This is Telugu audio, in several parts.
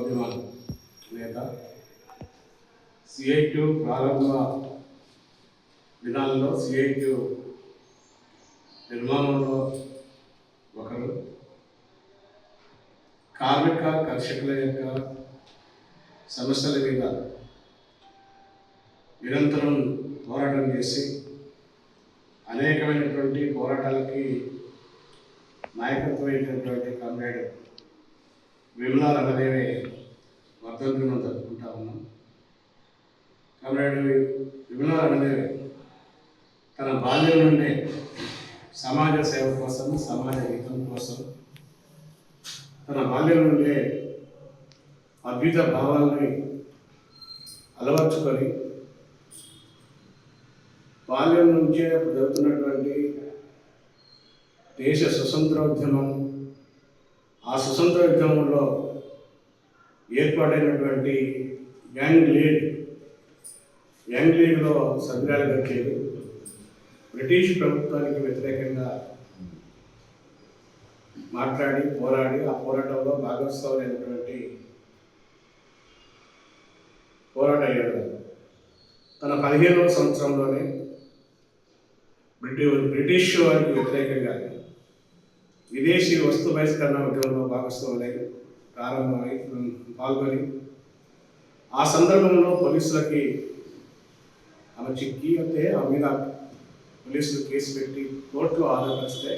ప్రజోద్యమ నేత, సిఐటియు ప్రారంభ దినాల్లో సిఐటియు నిర్మాణంలో ఒకరు, కార్మిక కర్షకుల యొక్క సమస్యల మీద నిరంతరం పోరాటం చేసి అనేకమైనటువంటి పోరాటాలకి నాయకత్వం అయినటువంటి కామ్రేడ్ విమలా రంగదేవి వర్ధంతిని జరుపుకుంటా ఉన్నాం. కామ్రేడ్ విమలా రంగదేవి తన బాల్యం నుండే సమాజ సేవ కోసం, సమాజ హితం కోసం తన బాల్యం నుండే అద్భుత భావాలని అలవర్చుకొని బాల్యం నుంచే జరుగుతున్నటువంటి దేశ స్వతంత్రోద్యమం, ఆ స్వతంత్రోద్యమంలో ఏర్పాటైనటువంటి యంగ్ లీగ్లో సభ్యురాలుగా చేరి బ్రిటిష్ ప్రభుత్వానికి వ్యతిరేకంగా మాట్లాడి పోరాడి ఆ పోరాటంలో భాగస్వామైనటువంటి పోరాటయ్యాడు. తన 15వ సంవత్సరంలోనే బ్రిటిష్ వారికి వ్యతిరేకంగా విదేశీ వస్తు బహిష్కరణ ఉద్యమంలో భాగస్వాములై పాల్గొని ఆ సందర్భంలో పోలీసులకి ఆమె చిక్కి అయితే ఆ మీద పోలీసులు కేసు పెట్టి కోర్టులో ఆధారపరిస్తే,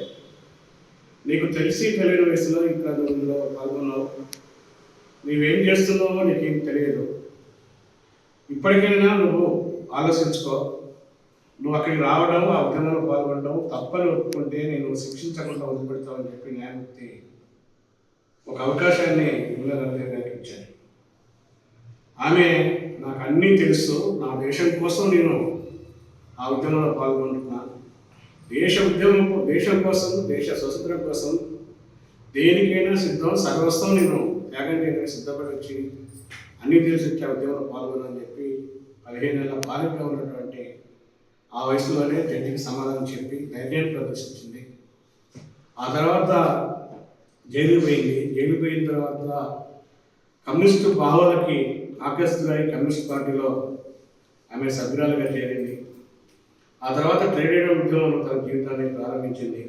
నీకు తెలిసి తెలియని వయసులో ఇక్కడ ఇందులో పాల్గొన్నావు, నీవేం చేస్తున్నావో నీకేం తెలియదు, ఇప్పటికైనా నువ్వు ఆలోచించుకో, నువ్వు అక్కడికి రావడం, ఆ ఉద్యమంలో పాల్గొనడం తప్పని ఒప్పుకుంటే నేను శిక్షించకుండా వదిలిపెడతామని చెప్పి న్యాయమూర్తి ఒక అవకాశాన్ని విమలా రంగదేవి గారికి ఇచ్చారు. ఆమె నాకు అన్నీ తెలుసు, నా దేశం కోసం నేను ఆ ఉద్యమంలో పాల్గొంటున్నాను, దేశం కోసం, దేశ స్వతంత్రం కోసం దేనికైనా సిద్ధం, సర్వస్వం నేను త్యాగం చేయడానికి సిద్ధపడి వచ్చి అన్నీ తెలిసి వచ్చి ఆ ఉద్యమంలో పాల్గొనని చెప్పి 15 ఏళ్ళ బాలికగా ఉన్నటువంటి ఆ వయసులోనే జడ్జికి సమాధానం చెప్పి ధైర్యాన్ని ప్రదర్శించింది. ఆ తర్వాత జైలు పోయిన తర్వాత కమ్యూనిస్టు భావాలకి ఆకర్షితులై కమ్యూనిస్ట్ పార్టీలో ఆమె సభ్యురాలుగా చేరింది. ఆ తర్వాత ట్రేడ్ యూనియన్ ఉద్యమంలో తన జీవితాన్ని ప్రారంభించింది.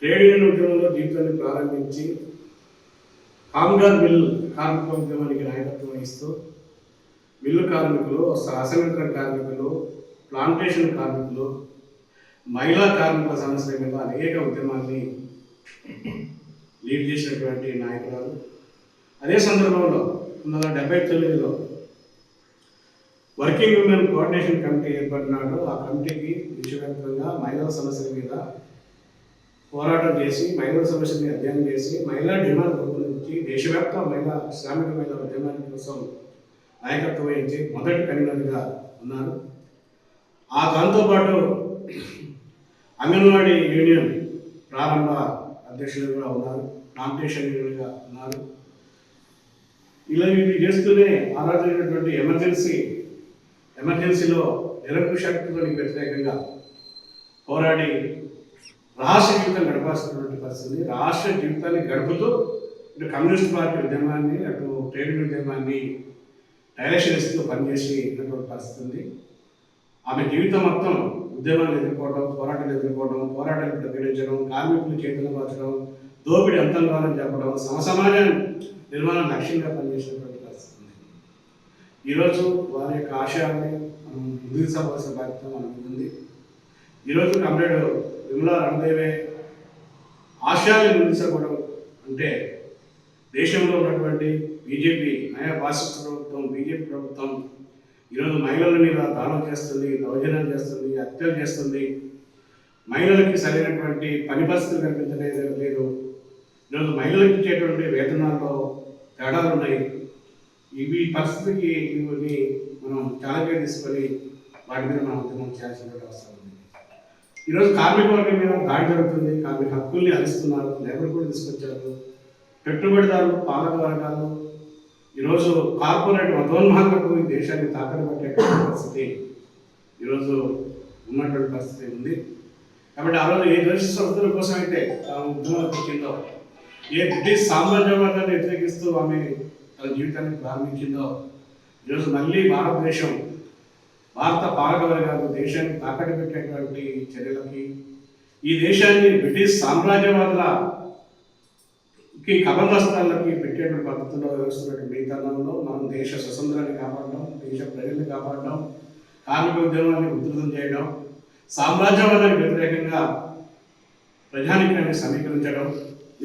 ట్రేడ్ యూనియన్ ఉద్యమంలో జీవితాన్ని ప్రారంభించి కామ్గార్ మిల్ కార్మిక ఉద్యమానికి నాయకత్వం వహిస్తూ మిల్లు కార్మికులు, అసంఘటిత కార్మికులు, ప్లాంటేషన్ కార్మికులు, మహిళా కార్మికుల సమస్యల మీద అనేక ఉద్యమాన్ని లీడ్ చేసినటువంటి నాయకురాలు. అదే సందర్భంలో 1979లో వర్కింగ్ ఉమెన్ కోఆర్డినేషన్ కమిటీ ఏర్పడినాడు. ఆ కమిటీకి విశ్వవ్యాప్తంగా మహిళల సమస్యల మీద పోరాటం చేసి, మహిళల సమస్యని అధ్యయనం చేసి, మహిళా డిమాండ్ గురించి దేశవ్యాప్త శ్రామిక మహిళల ఉద్యమాల కోసం నాయకత్వం వహించి మొదటి కన్వీనర్గా ఉన్నారు. ఆ దాంతోపాటు అంగన్వాడీ యూనియన్ ప్రారంభ అధ్యక్షులుగా ఉన్నారు, కాంపిటీషన్ యూనియన్గా ఉన్నారు. ఇలా ఇవి చేస్తూనే ఆరాధనటువంటి ఎమర్జెన్సీలో నిరంకుశత్వానికి వ్యతిరేకంగా పోరాడి రాష్ట్ర జీవితం గడపాల్సినటువంటి పరిస్థితి. రాష్ట్ర జీవితాన్ని గడుపుతూ ఇటు కమ్యూనిస్ట్ పార్టీ ఉద్యమాన్ని, అటు ట్రేడ్ ఉద్యమాన్ని డైరెక్షన్ ఇస్తూ పనిచేసినటువంటి పరిస్థితి ఉంది. ఆమె జీవితం మొత్తం ఉద్యమాన్ని ఎదుర్కోవడం, పోరాటాన్ని ప్రతిఘటించడం, కార్మికులు చేతులు మార్చడం, దోపిడీ అంతం కావాలని చెప్పడం, సమాజ నిర్మాణం లక్ష్యంగా పనిచేసినటువంటి పరిస్థితి ఉంది. ఈరోజు వారి యొక్క ఆశయాన్ని మనం ముందుకు తీసుకోవాల్సిన బాధ్యత మనకు ఉంది. ఈరోజు కామ్రేడ్ విమలా రంగదేవి ఆశయాన్ని ముందుకు తీసుకోవడం అంటే దేశంలో ఉన్నటువంటి బీజేపీ ఫాసిస్ట్ ప్రభుత్వం, బీజేపీ ప్రభుత్వం ఈరోజు మహిళల మీద దాడులు చేస్తుంది, దౌర్జన్యాలు చేస్తుంది, హత్యలు చేస్తుంది, మహిళలకి సరైనటువంటి పని పరిస్థితులు కనిపించలేదు. ఈరోజు మహిళలకు ఇచ్చేటువంటి వేతనాల్లో తేడాలు ఉన్నాయి. ఇవి పరిస్థితికి ఇవన్నీ మనం ఛాలెంజ్గా తీసుకొని వాటి మీద మనం ఉద్యమం చేయాల్సిన అవసరం ఉంది. ఈరోజు కార్మిక వర్గం మీద దాడి జరుగుతుంది, కార్మిక హక్కుల్ని హరిస్తున్నారు, లేబర్ కూడా తీసుకొచ్చారు. పెట్టుబడిదారులు, పాలక వర్గాలు ఈరోజు కార్పొరేట్ మతోన్మాదులకు ఈ దేశాన్ని తాకట్టు పెట్టే పరిస్థితి ఈరోజు ఉన్నటువంటి పరిస్థితి ఉంది. కాబట్టి ఆ రోజు ఏ దేశ స్వతంత్రం కోసం అయితే ఉద్యమాలకు వచ్చిందో, ఏ బ్రిటిష్ సామ్రాజ్యవాదాన్ని వ్యతిరేకిస్తూ ఆమె తన జీవితాన్ని ప్రారంభించిందో ఈరోజు మళ్ళీ భారతదేశం భారత పాలకవర్గాలు దేశాన్ని తాకట్టు పెట్టేటువంటి చర్యలకి ఈ దేశాన్ని బ్రిటిష్ సామ్రాజ్యవాదులకి కబరస్థానాలకి పెట్టేటువంటి పద్ధతిలో వ్యవస్థటువంటి విధానంలో మనం దేశ స్వతంత్రాన్ని కాపాడడం, దేశ ప్రజల్ని కాపాడడం, కార్మిక ఉద్యమాన్ని ఉధృతం చేయడం, సామ్రాజ్యవాదానికి వ్యతిరేకంగా ప్రజానికాన్ని సమీకరించడం,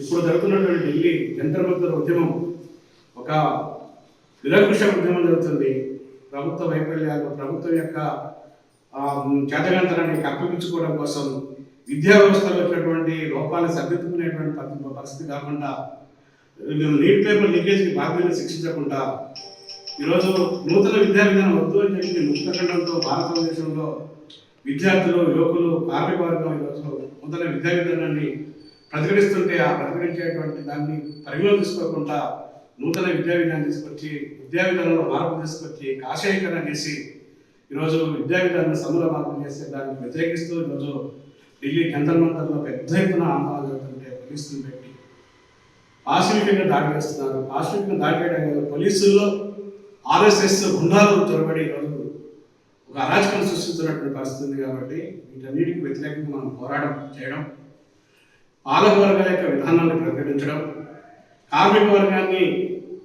ఇప్పుడు జరుగుతున్నటువంటి ఢిల్లీ జంతర్ మంతర్ ఉద్యమం ఒక నిరంకుశ ఉద్యమం జరుగుతుంది. ప్రభుత్వ వైఫల్యాలు, ప్రభుత్వం యొక్క చేతగాంతరాన్ని కప్పిపుచ్చుకోవడం కోసం విద్యా వ్యవస్థలో వచ్చినటువంటి లోపాలను సరిదిద్దుకునేటువంటి పరిస్థితి కాకుండా నీట్ పేపర్ లీకేజ్కి బాధ్యతలు శిక్షించకుండా ఈరోజు నూతన విద్యా విధానం వద్దు అని చెప్పి ముక్తఖండంతో భారతదేశంలో విద్యార్థులు, యువకులు, కార్మిక వర్గం ఈరోజు నూతన విద్యా విధానాన్ని ప్రతిఘటిస్తుంటే ఆ ప్రతిఘటించేటువంటి దాన్ని పరిగణలో తీసుకోకుండా నూతన విద్యా విధానం తీసుకొచ్చి విద్యా విధానంలో మార్పు తీసుకొచ్చి కాషాయీకరణ చేసి ఈరోజు విద్యా విధానాన్ని సమూల మార్పు చేసే దాన్ని వ్యతిరేకిస్తూ ఈరోజు ఢిల్లీ జంతర్ మంతర్లో పెద్ద ఎత్తున ఆందోళన జరుగుతుంటే పోలీసులు పెట్టి పాశవికంగా దాడి చేస్తున్నారు. పాశవికంగా దాడి చేయడం కాదు, పోలీసుల్లో ఆర్ఎస్ఎస్ గుండాలు చొరబడి ఈరోజు ఒక అరాచకం సృష్టిస్తున్నటువంటి పరిస్థితి ఉంది. కాబట్టి వీటన్నిటికి వ్యతిరేకంగా మనం పోరాటం చేయడం, పాలక వర్గాల యొక్క విధానాన్ని ప్రకటించడం, కార్మిక వర్గాన్ని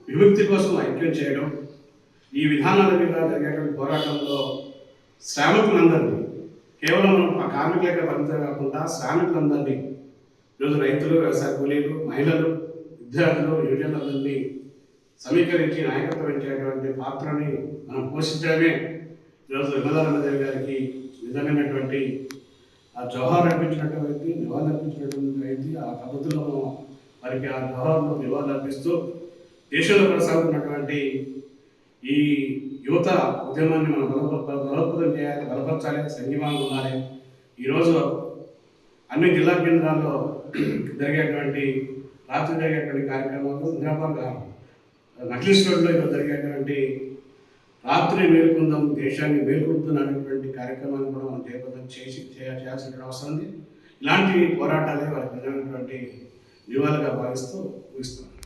విముక్తి కోసం ఐక్యం చేయడం, ఈ విధానాల మీద జరిగేటువంటి పోరాటంలో శ్రామికులందరినీ కేవలం కార్మికుల యొక్క పరిమితం కాకుండా శ్రామికులందరినీ ఈరోజు రైతులు, వ్యవసాయ కూలీలు, మహిళలు, విద్యార్థులు, యువజనులందరినీ సమీకరించి నాయకత్వం వహించేటువంటి పాత్రని మనం పోషించడమే ఈరోజు విమలానందదేవి గారికి నిజమైనటువంటి ఆ జోహార్ అర్పించినటువంటి నివాళులు అర్పించినటువంటి వ్యక్తి. ఆ పద్ధతిలో వారికి ఆ జోహార్లో నివాళులు అర్పిస్తూ దేశంలో కొనసాగుతున్నటువంటి ఈ యువత ఉద్యమాన్ని మనం బలోపేతం చేయాలి, బలపరచాలి, సంఘీభావంగా ఉండాలి. ఈరోజు అన్ని జిల్లా కేంద్రాల్లో జరిగేటువంటి రాత్రి జరిగేటువంటి కార్యక్రమాలు, హైదరాబాద్ నక్లీస్రోడ్లో ఈరోజు జరిగేటువంటి రాత్రి మేల్కొందాం దేశాన్ని మేల్కొంటున్నటువంటి కార్యక్రమాన్ని కూడా మనం చేయాల్సిన అవసరం ఉంది. ఇలాంటి పోరాటాలే వారికి నిజమైనటువంటి నివాళిగా భావిస్తూ ముగిస్తున్నాం.